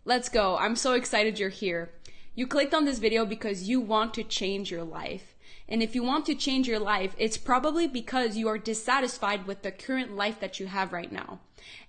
Let's go. I'm so excited you're here. You clicked on this video because you want to change your life. And if you want to change your life, it's probably because you are dissatisfied with the current life that you have right now.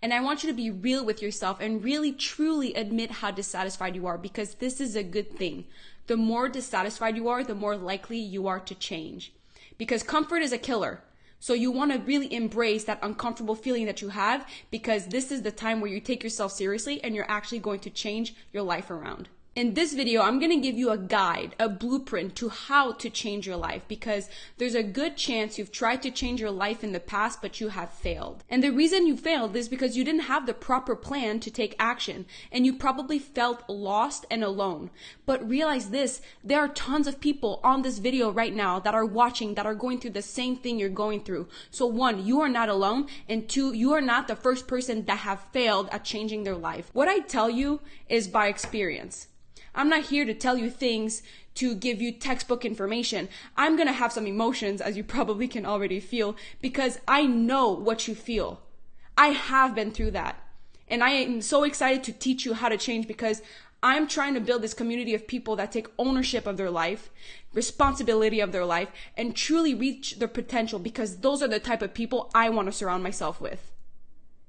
And I want you to be real with yourself and really truly admit how dissatisfied you are, because this is a good thing. The more dissatisfied you are, the more likely you are to change. Because comfort is a killer. So you want to really embrace that uncomfortable feeling that you have, because this is the time where you take yourself seriously and you're actually going to change your life around. In this video, I'm going to give you a guide, a blueprint to how to change your life, because there's a good chance you've tried to change your life in the past, but you have failed. And the reason you failed is because you didn't have the proper plan to take action, and you probably felt lost and alone. But realize this, there are tons of people on this video right now that are watching that are going through the same thing you're going through. So one, you are not alone, and two, you are not the first person that have failed at changing their life. What I tell you is by experience. I'm not here to tell you things to give you textbook information. I'm going to have some emotions, as you probably can already feel, because I know what you feel. I have been through that. And I am so excited to teach you how to change, because I'm trying to build this community of people that take ownership of their life, responsibility of their life, and truly reach their potential, because those are the type of people I want to surround myself with.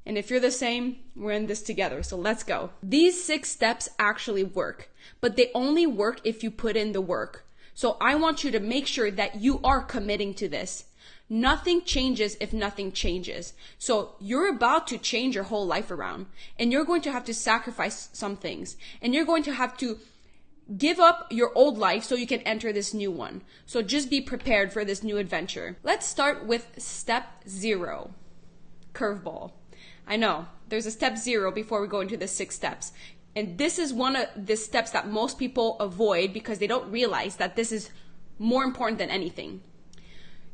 And if you're the same, we're in this together. So let's go. These 6 steps actually work, but they only work if you put in the work. So I want you to make sure that you are committing to this. Nothing changes if nothing changes. So you're about to change your whole life around, and you're going to have to sacrifice some things, and you're going to have to give up your old life so you can enter this new one. So just be prepared for this new adventure. Let's start with step 0, curveball. I know, there's a step 0 before we go into the 6 steps. And this is one of the steps that most people avoid because they don't realize that this is more important than anything.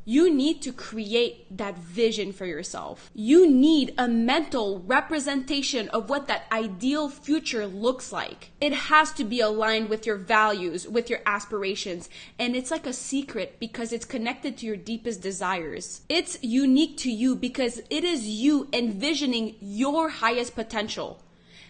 You need to create that vision for yourself. You need a mental representation of what that ideal future looks like. It has to be aligned with your values, with your aspirations, and it's like a secret because it's connected to your deepest desires. It's unique to you because it is you envisioning your highest potential.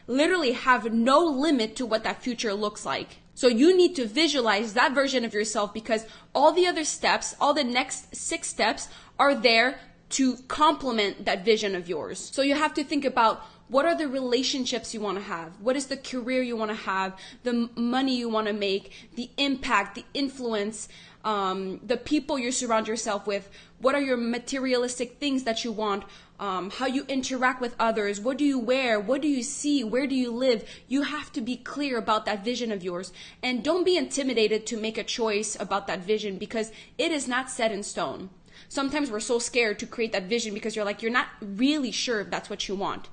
Literally have no limit to what that future looks like. So you need to visualize that version of yourself, because all the other steps, all the next 6 steps are there to complement that vision of yours. So you have to think about, what are the relationships you want to have? What is the career you want to have? The money you want to make? The impact, the influence, the people you surround yourself with? What are your materialistic things that you want? How you interact with others? What do you wear? What do you see? Where do you live? You have to be clear about that vision of yours. And don't be intimidated to make a choice about that vision, because it is not set in stone. Sometimes we're so scared to create that vision because you're not really sure if that's what you want.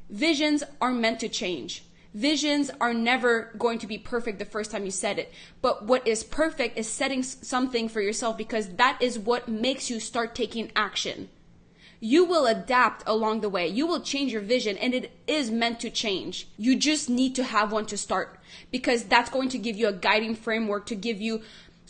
Visions are meant to change. Visions are never going to be perfect the first time you set it. But what is perfect is setting something for yourself, because that is what makes you start taking action. You will adapt along the way. You will change your vision, and it is meant to change. You just need to have one to start, because that's going to give you a guiding framework to give you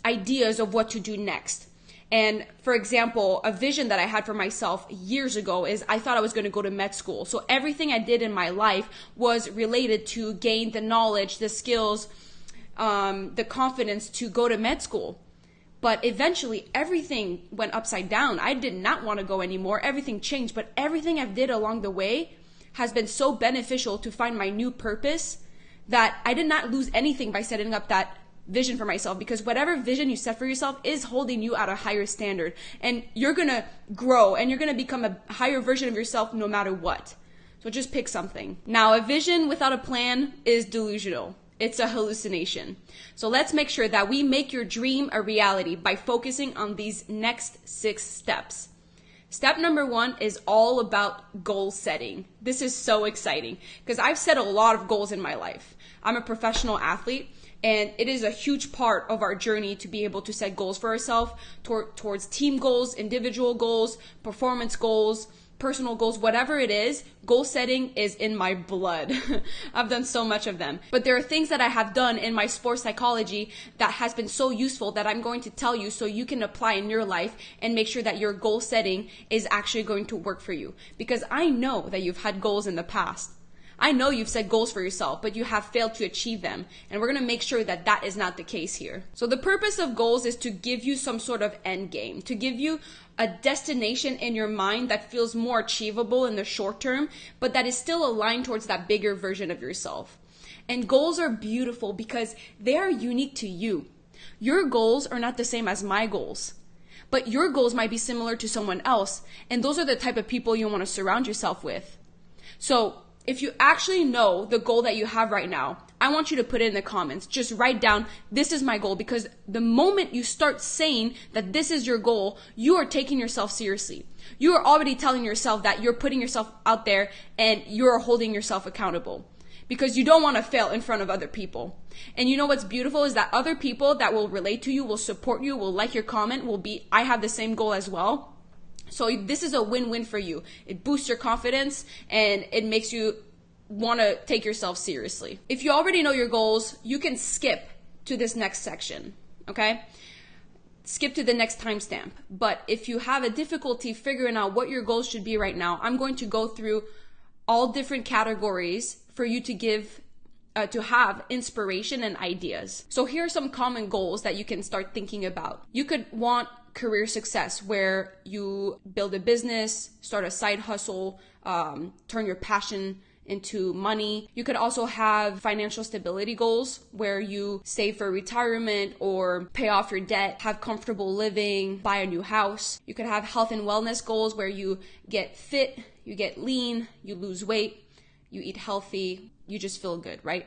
ideas of what to do next. And for example, a vision that I had for myself years ago is I thought I was going to go to med school. So everything I did in my life was related to gain the knowledge, the skills, the confidence to go to med school. But eventually everything went upside down. I did not want to go anymore. Everything changed, but everything I've did along the way has been so beneficial to find my new purpose that I did not lose anything by setting up that vision for myself, because whatever vision you set for yourself is holding you at a higher standard, and you're going to grow and you're going to become a higher version of yourself no matter what. So just pick something. Now, a vision without a plan is delusional. It's a hallucination. So let's make sure that we make your dream a reality by focusing on these next 6 steps. Step number 1 is all about goal setting. This is so exciting because I've set a lot of goals in my life. I'm a professional athlete, and it is a huge part of our journey to be able to set goals for ourselves towards team goals, individual goals, performance goals, personal goals, whatever it is. Goal setting is in my blood. I've done so much of them. But there are things that I have done in my sports psychology that has been so useful that I'm going to tell you so you can apply in your life and make sure that your goal setting is actually going to work for you. Because I know that you've had goals in the past. I know you've set goals for yourself, but you have failed to achieve them. And we're going to make sure that that is not the case here. So the purpose of goals is to give you some sort of end game, to give you a destination in your mind that feels more achievable in the short term, but that is still aligned towards that bigger version of yourself. And goals are beautiful because they are unique to you. Your goals are not the same as my goals, but your goals might be similar to someone else. And those are the type of people you want to surround yourself with. So if you actually know the goal that you have right now, I want you to put it in the comments. Just write down, this is my goal, because the moment you start saying that this is your goal, you are taking yourself seriously. You are already telling yourself that you're putting yourself out there and you're holding yourself accountable, because you don't want to fail in front of other people. And you know what's beautiful is that other people that will relate to you, will support you, will like your comment, will be, I have the same goal as well. So this is a win-win for you. It boosts your confidence and it makes you want to take yourself seriously. If you already know your goals, you can skip to this next section, okay? Skip to the next timestamp. But if you have a difficulty figuring out what your goals should be right now, I'm going to go through all different categories for you to give to have inspiration and ideas. So here are some common goals that you can start thinking about. You could want career success, where you build a business, start a side hustle, turn your passion into money. You could also have financial stability goals, where you save for retirement or pay off your debt, have comfortable living, buy a new house. You could have health and wellness goals, where you get fit, you get lean, you lose weight, you eat healthy, you just feel good, right?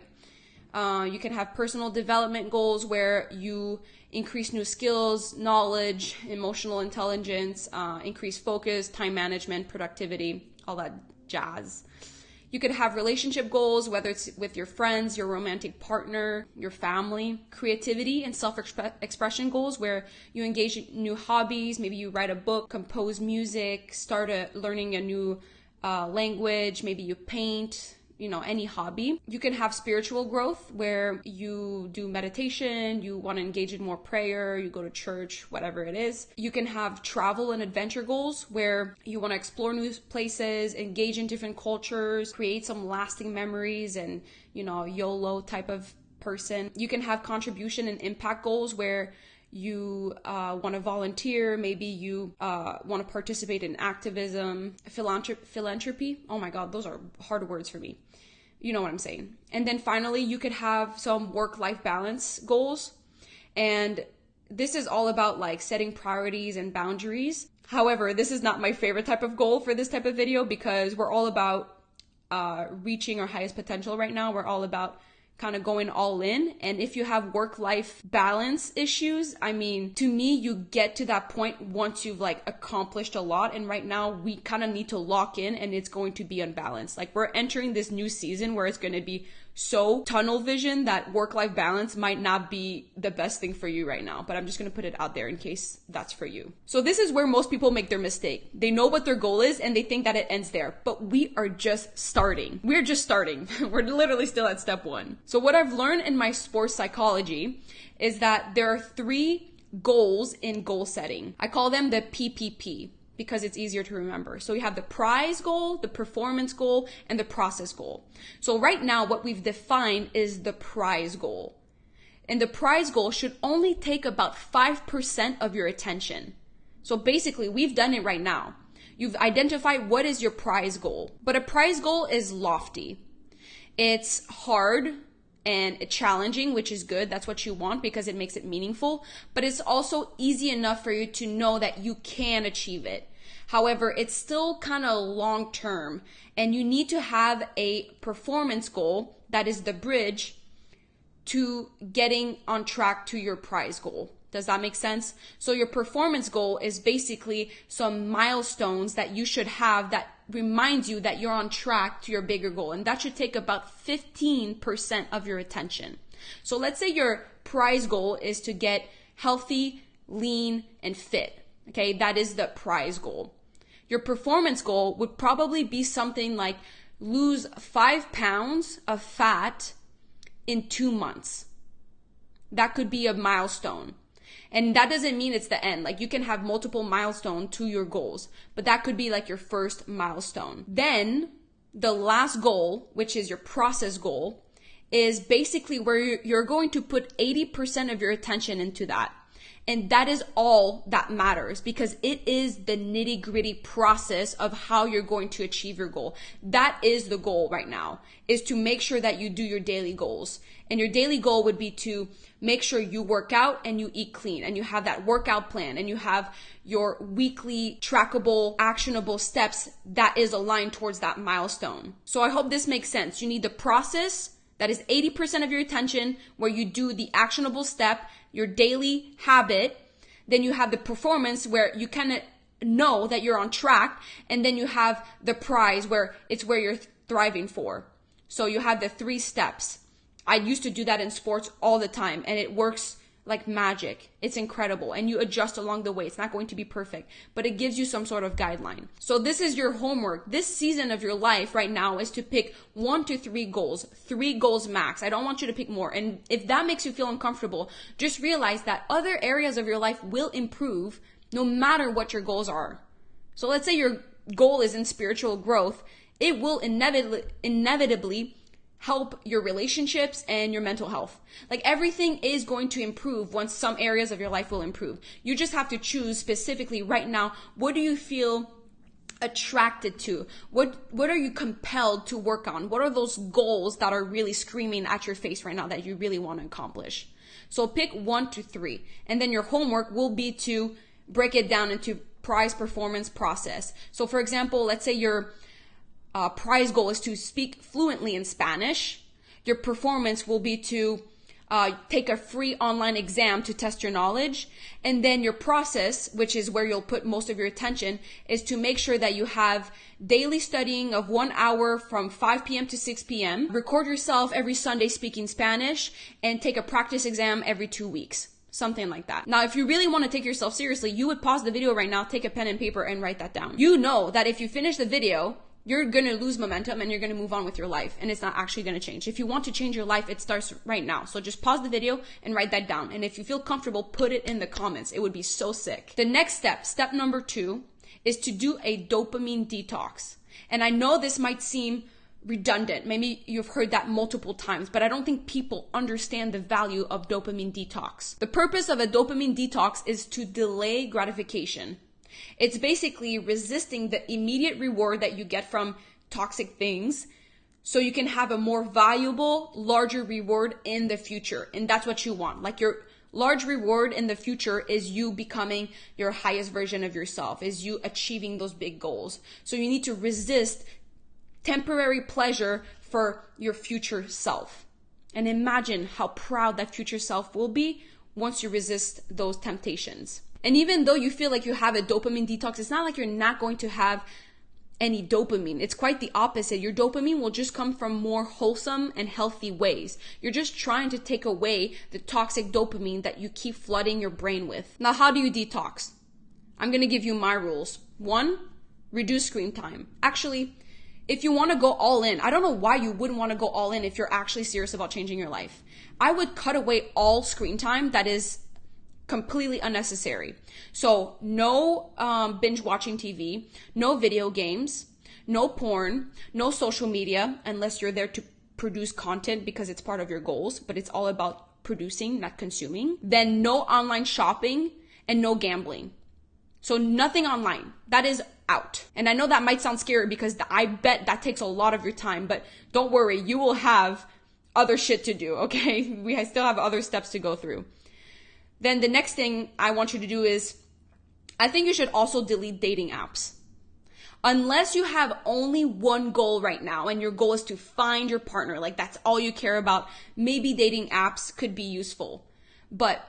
You can have personal development goals, where you increase new skills, knowledge, emotional intelligence, increase focus, time management, productivity, all that jazz. You could have relationship goals, whether it's with your friends, your romantic partner, your family. Creativity and self-expression goals, where you engage in new hobbies. Maybe you write a book, compose music, start learning a new language. Maybe you paint, any hobby. You can have spiritual growth, where you do meditation, you want to engage in more prayer, you go to church, whatever it is. You can have travel and adventure goals, where you want to explore new places, engage in different cultures, create some lasting memories, and, YOLO type of person. You can have contribution and impact goals, where you want to volunteer, maybe you want to participate in activism, philanthropy. Oh my God, those are hard words for me. You know what I'm saying. And then finally, you could have some work-life balance goals. And this is all about like setting priorities and boundaries. However, this is not my favorite type of goal for this type of video, because we're all about reaching our highest potential right now. We're all about kind of going all in. And if you have work-life balance issues, to me, you get to that point once you've accomplished a lot. And right now we kind of need to lock in, and it's going to be unbalanced. Like, we're entering this new season where it's going to be so tunnel vision that work-life balance might not be the best thing for you right now. But I'm just going to put it out there in case that's for you. So this is where most people make their mistake. They know what their goal is and they think that it ends there, but we are just starting. We're just starting. We're literally still at step one. So what I've learned in my sports psychology is that there are 3 goals in goal setting. I call them the PPP, because it's easier to remember. So you have the prize goal, the performance goal, and the process goal. So right now, what we've defined is the prize goal. And the prize goal should only take about 5% of your attention. So basically, we've done it right now. You've identified what is your prize goal. But a prize goal is lofty. It's hard and challenging, which is good. That's what you want, because it makes it meaningful. But it's also easy enough for you to know that you can achieve it. However, it's still kind of long term, and you need to have a performance goal that is the bridge to getting on track to your prize goal. Does that make sense? So your performance goal is basically some milestones that you should have that reminds you that you're on track to your bigger goal. And that should take about 15% of your attention. So let's say your prize goal is to get healthy, lean, and fit. Okay, that is the prize goal. Your performance goal would probably be something like lose 5 pounds of fat in 2 months. That could be a milestone. And that doesn't mean it's the end. Like, you can have multiple milestones to your goals, but that could be like your first milestone. Then the last goal, which is your process goal, is basically where you're going to put 80% of your attention into that. And that is all that matters, because it is the nitty-gritty process of how you're going to achieve your goal. That is the goal right now, is to make sure that you do your daily goals. And your daily goal would be to make sure you work out and you eat clean, and you have that workout plan, and you have your weekly trackable, actionable steps that is aligned towards that milestone. So I hope this makes sense. You need the process that is 80% of your attention, where you do the actionable step, your daily habit. Then you have the performance, where you kind of know that you're on track. And then you have the prize, where it's where you're thriving for. So you have the 3 steps. I used to do that in sports all the time, and it works like magic. It's incredible. And you adjust along the way. It's not going to be perfect, but it gives you some sort of guideline. So this is your homework. This season of your life right now is to pick 1 to 3 goals, 3 goals max. I don't want you to pick more. And if that makes you feel uncomfortable, just realize that other areas of your life will improve no matter what your goals are. So let's say your goal is in spiritual growth. It will inevitably help your relationships and your mental health. Like, everything is going to improve once some areas of your life will improve. You just have to choose specifically right now, what do you feel attracted to? What are you compelled to work on? What are those goals that are really screaming at your face right now that you really want to accomplish? So pick 1 to 3. And then your homework will be to break it down into prize, performance, process. So for example, let's say your prize goal is to speak fluently in Spanish. Your performance will be to take a free online exam to test your knowledge. And then your process, which is where you'll put most of your attention, is to make sure that you have daily studying of 1 hour from 5 p.m. to 6 p.m. Record yourself every Sunday speaking Spanish, and take a practice exam every 2 weeks. Something like that. Now, if you really want to take yourself seriously, you would pause the video right now, take a pen and paper, and write that down. You know that if you finish the video, you're going to lose momentum and you're going to move on with your life, and it's not actually going to change. If you want to change your life, it starts right now. So just pause the video and write that down. And if you feel comfortable, put it in the comments. It would be so sick. The next step number 2, is to do a dopamine detox. And I know this might seem redundant. Maybe you've heard that multiple times, but I don't think people understand the value of dopamine detox. The purpose of a dopamine detox is to delay gratification. It's basically resisting the immediate reward that you get from toxic things, so you can have a more valuable, larger reward in the future. And that's what you want. Like, your large reward in the future is you becoming your highest version of yourself, is you achieving those big goals. So you need to resist temporary pleasure for your future self. And imagine how proud that future self will be once you resist those temptations. And even though you feel like you have a dopamine detox, it's not like you're not going to have any dopamine. It's quite the opposite. Your dopamine will just come from more wholesome and healthy ways. You're just trying to take away the toxic dopamine that you keep flooding your brain with. Now, how do you detox? I'm going to give you my rules. 1, reduce screen time. Actually, if you want to go all in, I don't know why you wouldn't want to go all in if you're actually serious about changing your life. I would cut away all screen time that is completely unnecessary. So no binge watching TV, no video games, no porn, no social media, unless you're there to produce content because it's part of your goals, but it's all about producing, not consuming. Then no online shopping and no gambling. So nothing online. That is out. And I know that might sound scary because I bet that takes a lot of your time, but don't worry, you will have other shit to do, okay? We still have other steps to go through. Then the next thing I want you to do is, I think you should also delete dating apps. Unless you have only one goal right now and your goal is to find your partner, like that's all you care about, maybe dating apps could be useful. But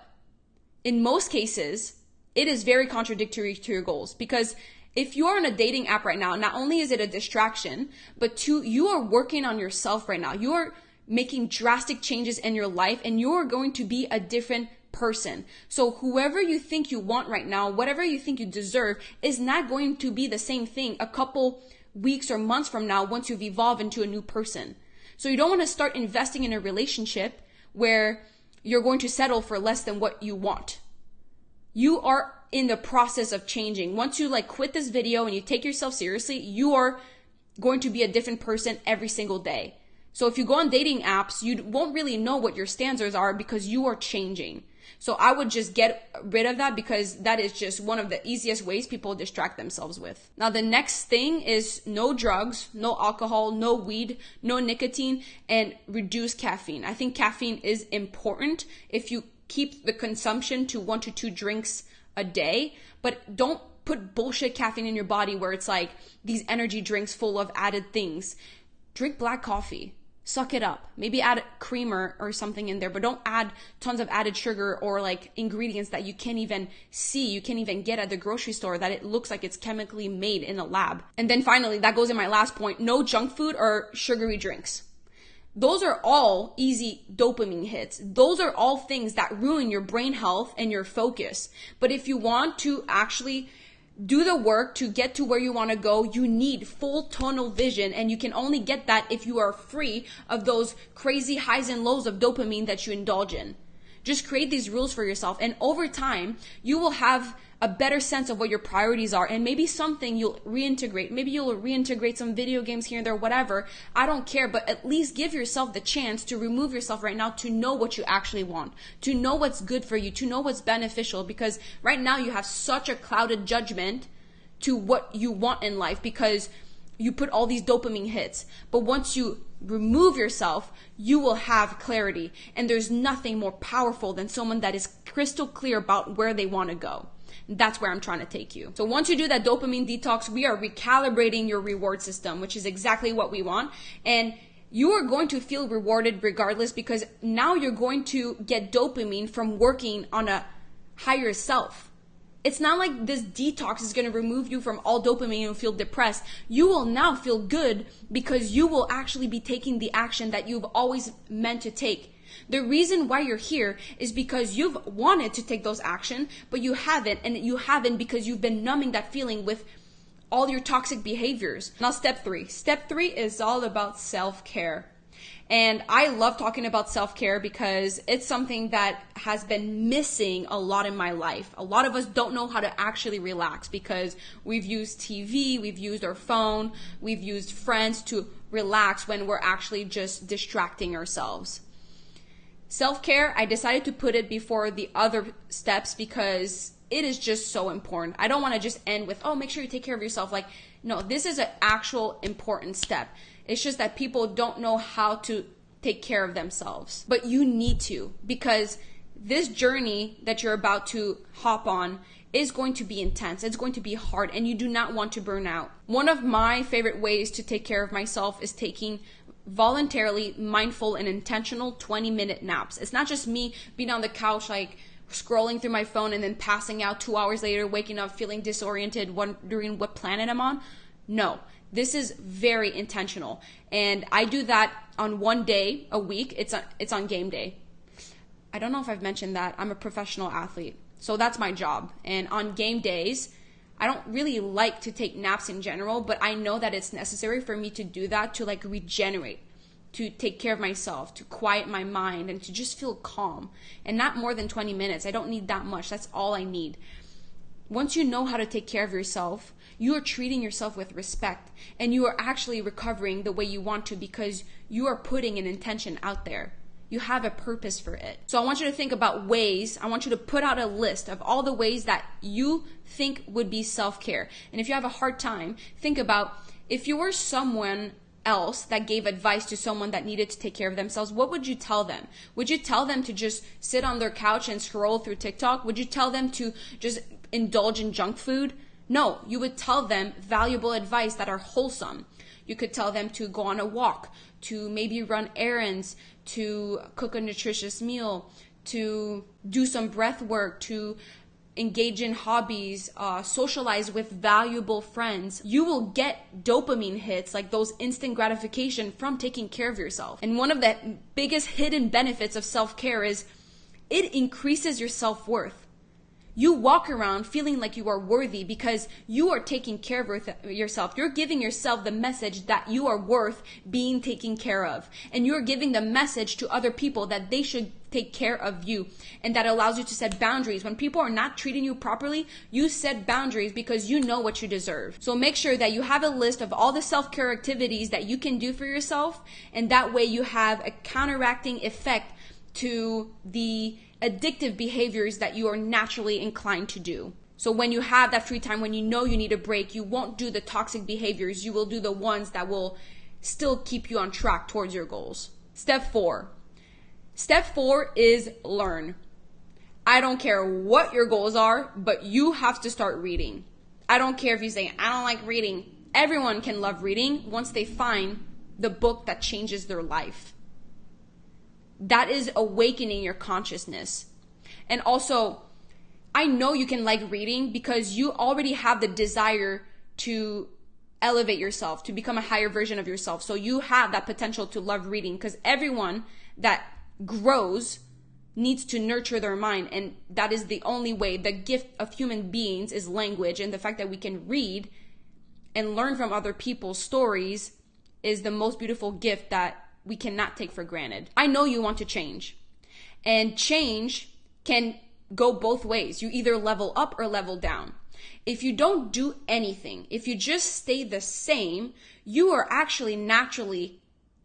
in most cases, it is very contradictory to your goals, because if you're on a dating app right now, not only is it a distraction, but 2, you are working on yourself right now. You are making drastic changes in your life, and you are going to be a different person. So whoever you think you want right now, whatever you think you deserve, is not going to be the same thing a couple weeks or months from now once you've evolved into a new person. So you don't want to start investing in a relationship where you're going to settle for less than what you want. You are in the process of changing. Once you quit this video and you take yourself seriously, you are going to be a different person every single day. So if you go on dating apps, you won't really know what your standards are because you are changing. So I would just get rid of that, because that is just one of the easiest ways people distract themselves with. Now, the next thing is no drugs, no alcohol, no weed, no nicotine, and reduce caffeine. I think caffeine is important if you keep the consumption to 1 to 2 drinks a day, but don't put bullshit caffeine in your body where it's like these energy drinks full of added things. Drink black coffee. Suck it up. Maybe add creamer or something in there, but don't add tons of added sugar or like ingredients that you can't even see, you can't even get at the grocery store, that it looks like it's chemically made in a lab. And then finally, that goes in my last point, no junk food or sugary drinks. Those are all easy dopamine hits. Those are all things that ruin your brain health and your focus. But if you want to actually do the work to get to where you want to go, you need full tunnel vision, and you can only get that if you are free of those crazy highs and lows of dopamine that you indulge in. Just create these rules for yourself, and over time, you will have a better sense of what your priorities are, and maybe something you'll reintegrate. Maybe you'll reintegrate some video games here and there, whatever. I don't care, but at least give yourself the chance to remove yourself right now to know what you actually want, to know what's good for you, to know what's beneficial, because right now you have such a clouded judgment to what you want in life because you put all these dopamine hits. But once you remove yourself, you will have clarity, and there's nothing more powerful than someone that is crystal clear about where they want to go. That's where I'm trying to take you. So once you do that dopamine detox, we are recalibrating your reward system, which is exactly what we want. And you are going to feel rewarded regardless, because now you're going to get dopamine from working on a higher self. It's not like this detox is going to remove you from all dopamine and feel depressed. You will now feel good because you will actually be taking the action that you've always meant to take. The reason why you're here is because you've wanted to take those action, but you haven't, and you haven't because you've been numbing that feeling with all your toxic behaviors. Now, step 3. Step 3 is all about self-care. And I love talking about self-care because it's something that has been missing a lot in my life. A lot of us don't know how to actually relax because we've used TV, we've used our phone, we've used friends to relax when we're actually just distracting ourselves. Self-care, I decided to put it before the other steps because it is just so important. I don't want to just end with, oh, make sure you take care of yourself. Like, no, this is an actual important step. It's just that people don't know how to take care of themselves. But you need to, because this journey that you're about to hop on is going to be intense. It's going to be hard, and you do not want to burn out. One of my favorite ways to take care of myself is taking voluntarily mindful and intentional 20-minute naps. It's not just me being on the couch like scrolling through my phone and then passing out 2 hours later, waking up feeling disoriented, wondering what planet I'm on. No, this is very intentional, and I do that on one day a week. It's on game day. I don't know if I've mentioned that I'm a professional athlete, so that's my job. And on game days, I don't really like to take naps in general, but I know that it's necessary for me to do that, to like regenerate, to take care of myself, to quiet my mind, and to just feel calm. And not more than 20 minutes. I don't need that much. That's all I need. Once you know how to take care of yourself, you are treating yourself with respect, and you are actually recovering the way you want to because you are putting an intention out there. You have a purpose for it. So I want you to think about ways, I want you to put out a list of all the ways that you think would be self-care. And if you have a hard time, think about if you were someone else that gave advice to someone that needed to take care of themselves, what would you tell them? Would you tell them to just sit on their couch and scroll through TikTok? Would you tell them to just indulge in junk food? No, you would tell them valuable advice that are wholesome. You could tell them to go on a walk, to maybe run errands, to cook a nutritious meal, to do some breath work, to engage in hobbies, socialize with valuable friends. You will get dopamine hits, like those instant gratification from taking care of yourself. And one of the biggest hidden benefits of self-care is it increases your self-worth. You walk around feeling like you are worthy because you are taking care of yourself. You're giving yourself the message that you are worth being taken care of. And you're giving the message to other people that they should take care of you, and that allows you to set boundaries. When people are not treating you properly, you set boundaries because you know what you deserve. So make sure that you have a list of all the self-care activities that you can do for yourself, and that way you have a counteracting effect to the addictive behaviors that you are naturally inclined to do. So when you have that free time, when you know you need a break, you won't do the toxic behaviors. You will do the ones that will still keep you on track towards your goals. Step 4. Step 4 is learn. I don't care what your goals are, but you have to start reading. I don't care if you say, I don't like reading. Everyone can love reading once they find the book that changes their life. That is awakening your consciousness. And also, I know you can like reading because you already have the desire to elevate yourself, to become a higher version of yourself. So you have that potential to love reading, because everyone that grows needs to nurture their mind. And that is the only way. The gift of human beings is language. And the fact that we can read and learn from other people's stories is the most beautiful gift that we cannot take for granted. I know you want to change, and change can go both ways. You either level up or level down. If you don't do anything, if you just stay the same, you are actually naturally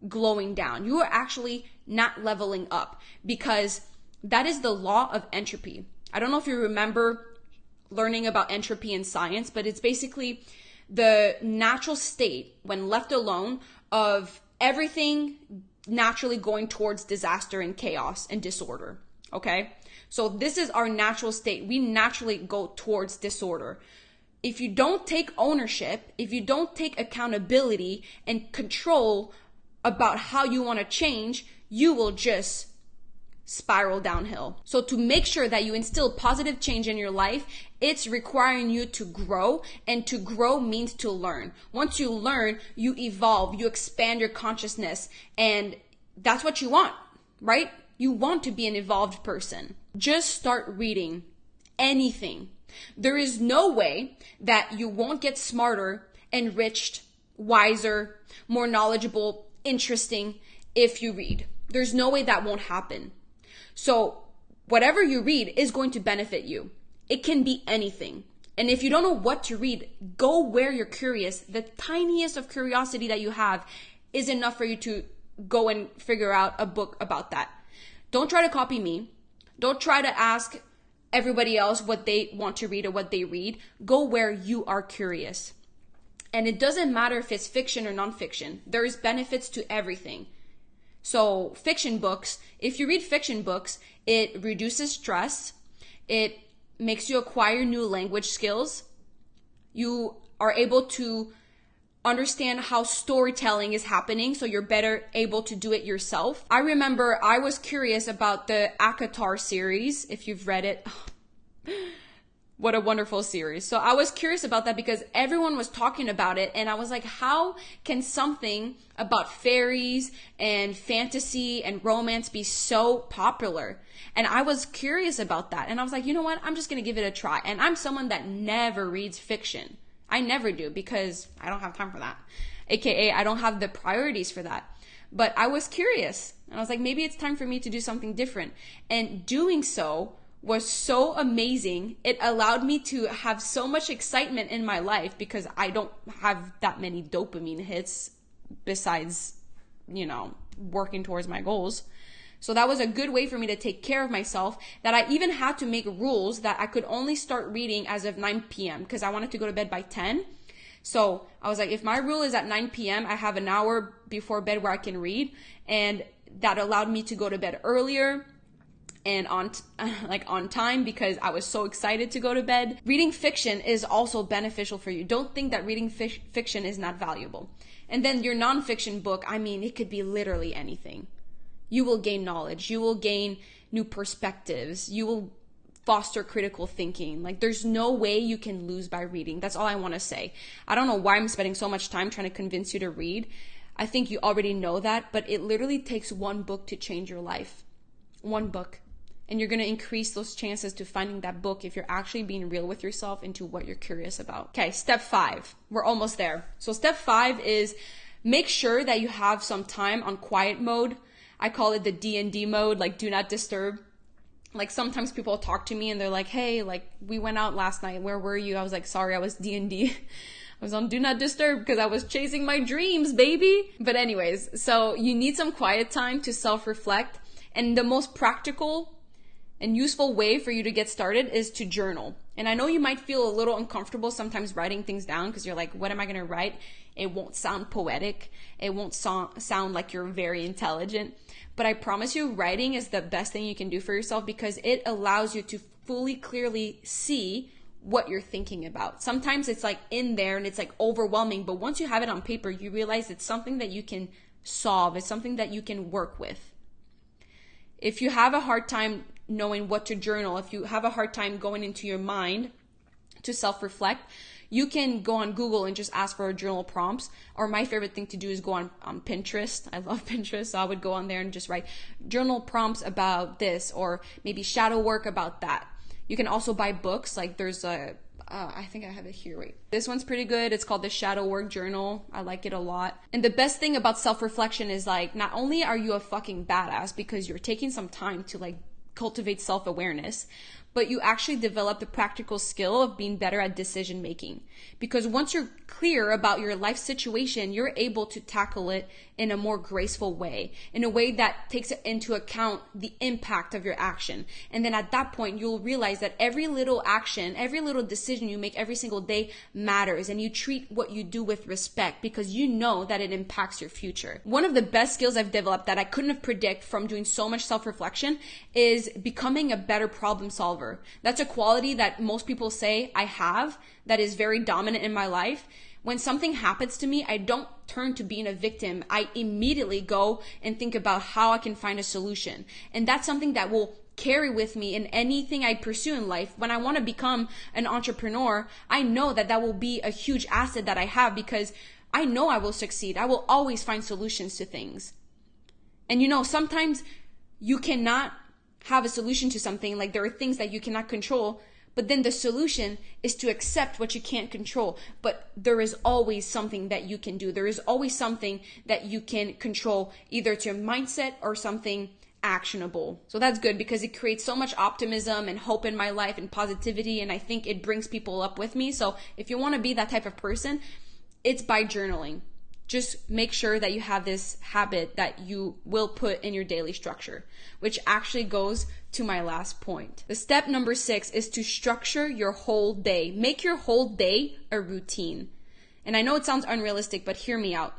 glowing down. You are actually not leveling up, because that is the law of entropy. I don't know if you remember learning about entropy in science, but it's basically the natural state, when left alone, of everything naturally going towards disaster and chaos and disorder. Okay? So this is our natural state. We naturally go towards disorder. If you don't take ownership, if you don't take accountability and control about how you want to change, you will just spiral downhill. So to make sure that you instill positive change in your life, it's requiring you to grow, and to grow means to learn. Once you learn, you evolve, you expand your consciousness, and that's what you want, right? You want to be an evolved person. Just start reading anything. There is no way that you won't get smarter, enriched, wiser, more knowledgeable, interesting if you read. There's no way that won't happen. So whatever you read is going to benefit you. It can be anything. And if you don't know what to read, go where you're curious. The tiniest of curiosity that you have is enough for you to go and figure out a book about that. Don't try to copy me. Don't try to ask everybody else what they want to read or what they read. Go where you are curious. And it doesn't matter if it's fiction or nonfiction. There's benefits to everything. So fiction books, if you read fiction books, it reduces stress. It makes you acquire new language skills. You are able to understand how storytelling is happening, so you're better able to do it yourself. I remember I was curious about the ACOTAR series, if you've read it. What a wonderful series. So I was curious about that because everyone was talking about it, and I was like, how can something about fairies and fantasy and romance be so popular? And I was curious about that, and I was like, you know what? I'm just going to give it a try. And I'm someone that never reads fiction. I never do, because I don't have time for that. AKA, I don't have the priorities for that. But I was curious, and I was like, maybe it's time for me to do something different. And doing so was so amazing. It allowed me to have so much excitement in my life, because I don't have that many dopamine hits besides, working towards my goals. So that was a good way for me to take care of myself, that I even had to make rules that I could only start reading as of 9 p.m. because I wanted to go to bed by 10. So I was like, if my rule is at 9 p.m., I have an hour before bed where I can read. And that allowed me to go to bed earlier and on time, because I was so excited to go to bed. Reading fiction is also beneficial for you. Don't think that reading fiction is not valuable. And then your nonfiction book, it could be literally anything. You will gain knowledge. You will gain new perspectives. You will foster critical thinking. There's no way you can lose by reading. That's all I want to say. I don't know why I'm spending so much time trying to convince you to read. I think you already know that, but it literally takes one book to change your life. One book. And you're going to increase those chances to finding that book if you're actually being real with yourself into what you're curious about. Okay, step 5. We're almost there. So step 5 is make sure that you have some time on quiet mode. I call it the D&D mode, like do not disturb. Like sometimes people talk to me and they're like, hey, like we went out last night. Where were you? I was like, sorry, I was D&D. I was on do not disturb because I was chasing my dreams, baby. But anyways, so you need some quiet time to self-reflect. And the most practical and useful way for you to get started is to journal. And I know you might feel a little uncomfortable sometimes writing things down because you're like, what am I going to write? It won't sound poetic. It won't sound like you're very intelligent. But I promise you, writing is the best thing you can do for yourself because it allows you to fully, clearly see what you're thinking about. Sometimes it's like in there and it's like overwhelming, but once you have it on paper, you realize it's something that you can solve. It's something that you can work with. If you have a hard time knowing what to journal, if you have a hard time going into your mind to self-reflect, you can go on Google and just ask for journal prompts. Or my favorite thing to do is go on Pinterest. I love Pinterest. So I would go on there and just write journal prompts about this, or maybe shadow work about that. You can also buy books. Like there's I think I have it here. Wait, this one's pretty good. It's called the Shadow Work Journal. I like it a lot. And the best thing about self-reflection is like, not only are you a fucking badass because you're taking some time to like cultivate self-awareness, but you actually develop the practical skill of being better at decision making. Because once you're clear about your life situation, you're able to tackle it in a more graceful way, in a way that takes into account the impact of your action. And then at that point, you'll realize that every little action, every little decision you make every single day matters, and you treat what you do with respect because you know that it impacts your future. One of the best skills I've developed that I couldn't have predicted from doing so much self-reflection is becoming a better problem solver. That's a quality that most people say I have that is very dominant in my life. When something happens to me, I don't turn to being a victim. I immediately go and think about how I can find a solution. And that's something that will carry with me in anything I pursue in life. When I want to become an entrepreneur, I know that that will be a huge asset that I have because I know I will succeed. I will always find solutions to things. And you know, sometimes you cannot have a solution to something. Like there are things that you cannot control, but then the solution is to accept what you can't control. But there is always something that you can do. There is always something that you can control, either it's your mindset or something actionable. So that's good because it creates so much optimism and hope in my life and positivity. And I think it brings people up with me. So if you want to be that type of person, it's by journaling. Just make sure that you have this habit that you will put in your daily structure, which actually goes to my last point. The step number 6 is to structure your whole day. Make your whole day a routine. And I know it sounds unrealistic, but hear me out.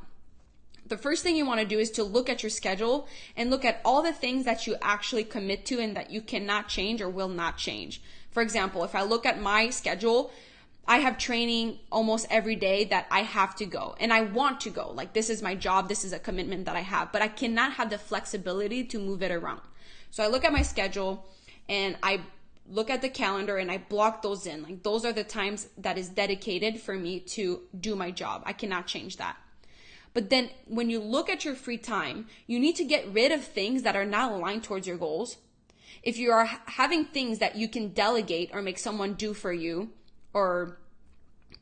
The first thing you want to do is to look at your schedule and look at all the things that you actually commit to and that you cannot change or will not change. For example, if I look at my schedule, I have training almost every day that I have to go and I want to go. Like this is my job. This is a commitment that I have, but I cannot have the flexibility to move it around. So I look at my schedule and I look at the calendar and I block those in. Like those are the times that is dedicated for me to do my job. I cannot change that. But then when you look at your free time, you need to get rid of things that are not aligned towards your goals. If you are having things that you can delegate or make someone do for you, or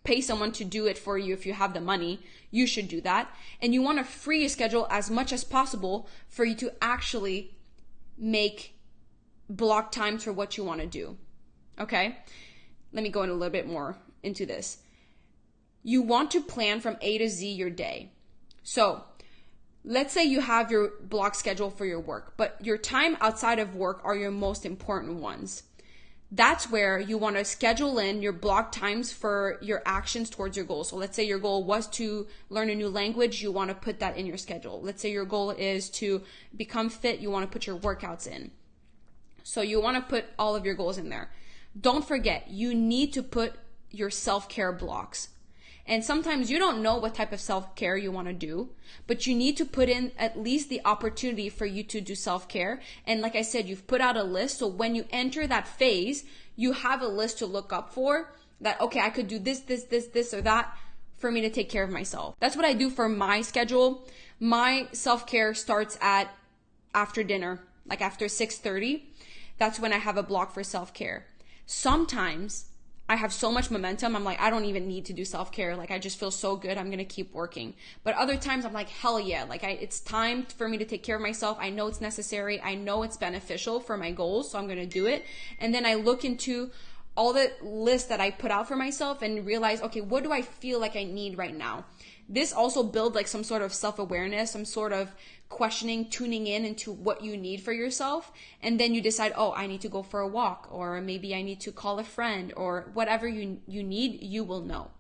pay someone to do it for you if you have the money, you should do that. And you want to free your schedule as much as possible for you to actually make block times for what you want to do. Okay? Let me go in a little bit more into this. You want to plan from A to Z your day. So let's say you have your block schedule for your work, but your time outside of work are your most important ones. That's where you want to schedule in your block times for your actions towards your goal. So let's say your goal was to learn a new language. You want to put that in your schedule. Let's say your goal is to become fit. You want to put your workouts in. So you want to put all of your goals in there. Don't forget, you need to put your self-care blocks. And sometimes you don't know what type of self-care you want to do, but you need to put in at least the opportunity for you to do self-care. And like I said, you've put out a list. So when you enter that phase, you have a list to look up for that, okay, I could do this, or that for me to take care of myself. That's what I do for my schedule. My self-care starts at after dinner, like after 6:30. That's when I have a block for self-care. Sometimes I have so much momentum. I'm like, I don't even need to do self-care. Like, I just feel so good. I'm going to keep working. But other times I'm like, hell yeah. Like, it's time for me to take care of myself. I know it's necessary. I know it's beneficial for my goals. So I'm going to do it. And then I look into all the lists that I put out for myself and realize, okay, what do I feel like I need right now? This also builds like some sort of self-awareness, some sort of questioning, tuning in into what you need for yourself. And then you decide, oh, I need to go for a walk, or maybe I need to call a friend, or whatever you need, you will know.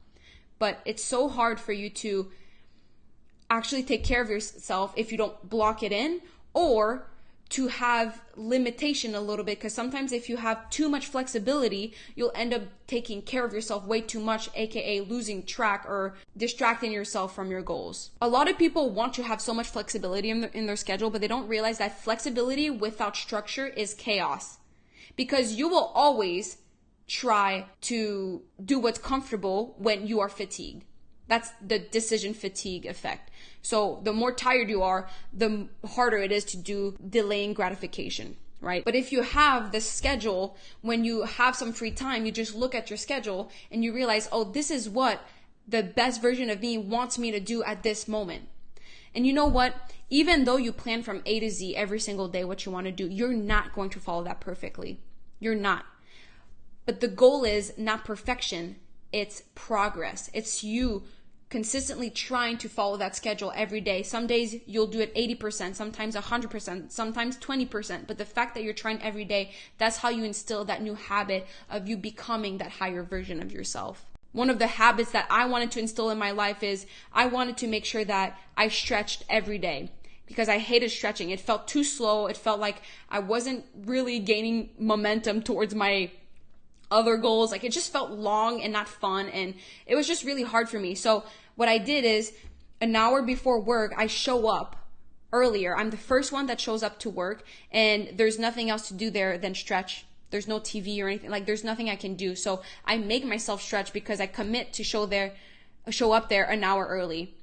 But it's so hard for you to actually take care of yourself if you don't block it in, or to have limitation a little bit, because sometimes if you have too much flexibility, you'll end up taking care of yourself way too much, aka losing track or distracting yourself from your goals. A lot of people want to have so much flexibility in their schedule, but they don't realize that flexibility without structure is chaos, because you will always try to do what's comfortable when you are fatigued. That's the decision fatigue effect. So the more tired you are, the harder it is to do delaying gratification, right? But if you have the schedule, when you have some free time, you just look at your schedule and you realize, oh, this is what the best version of me wants me to do at this moment. And you know what? Even though you plan from A to Z every single day what you want to do, you're not going to follow that perfectly. You're not. But the goal is not perfection. It's progress. It's you consistently trying to follow that schedule every day. Some days you'll do it 80%, sometimes 100%, sometimes 20%. But the fact that you're trying every day, that's how you instill that new habit of you becoming that higher version of yourself. One of the habits that I wanted to instill in my life is I wanted to make sure that I stretched every day, because I hated stretching. It felt too slow. It felt like I wasn't really gaining momentum towards my other goals. Like, it just felt long and not fun, and it was just really hard for me. So what I did is, an hour before work, I show up earlier. I'm the first one that shows up to work, and there's nothing else to do there than stretch. There's no TV or anything. Like, there's nothing I can do. So I make myself stretch because I commit to show up there an hour early.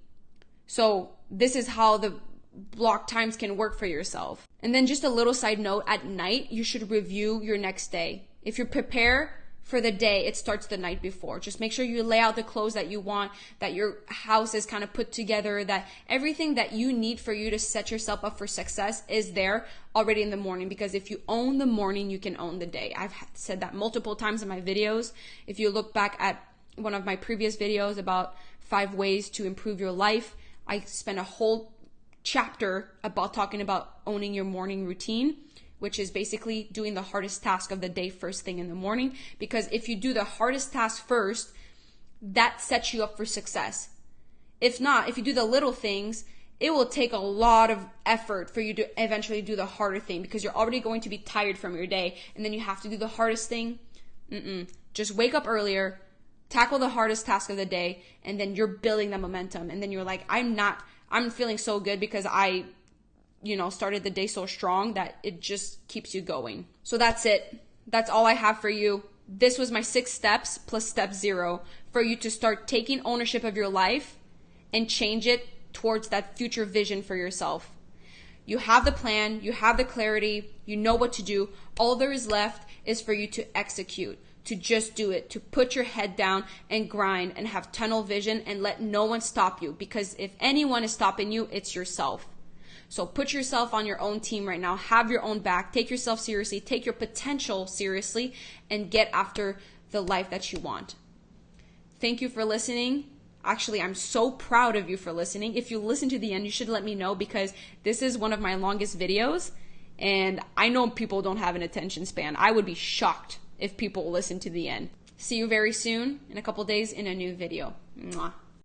So this is how the block times can work for yourself. And then just a little side note, at night, you should review your next day. If you prepare for the day, it starts the night before. Just make sure you lay out the clothes that you want, that your house is kind of put together, that everything that you need for you to set yourself up for success is there already in the morning. Because if you own the morning, you can own the day. I've said that multiple times in my videos. If you look back at one of my previous videos about 5 ways to improve your life, I spent a whole chapter about talking about owning your morning routine, which is basically doing the hardest task of the day first thing in the morning. Because if you do the hardest task first, that sets you up for success. If not, if you do the little things, it will take a lot of effort for you to eventually do the harder thing, because you're already going to be tired from your day, and then you have to do the hardest thing. Just wake up earlier, tackle the hardest task of the day, and then you're building that momentum. And then you're like, I'm feeling so good because I started the day so strong that it just keeps you going. So that's it. That's all I have for you. This was my 6 steps plus step 0 for you to start taking ownership of your life and change it towards that future vision for yourself. You have the plan, you have the clarity, you know what to do. All there is left is for you to execute, to just do it, to put your head down and grind and have tunnel vision and let no one stop you. Because if anyone is stopping you, it's yourself. So put yourself on your own team right now. Have your own back. Take yourself seriously. Take your potential seriously and get after the life that you want. Thank you for listening. Actually, I'm so proud of you for listening. If you listen to the end, you should let me know, because this is one of my longest videos, and I know people don't have an attention span. I would be shocked if people listen to the end. See you very soon in a couple days in a new video. Mwah.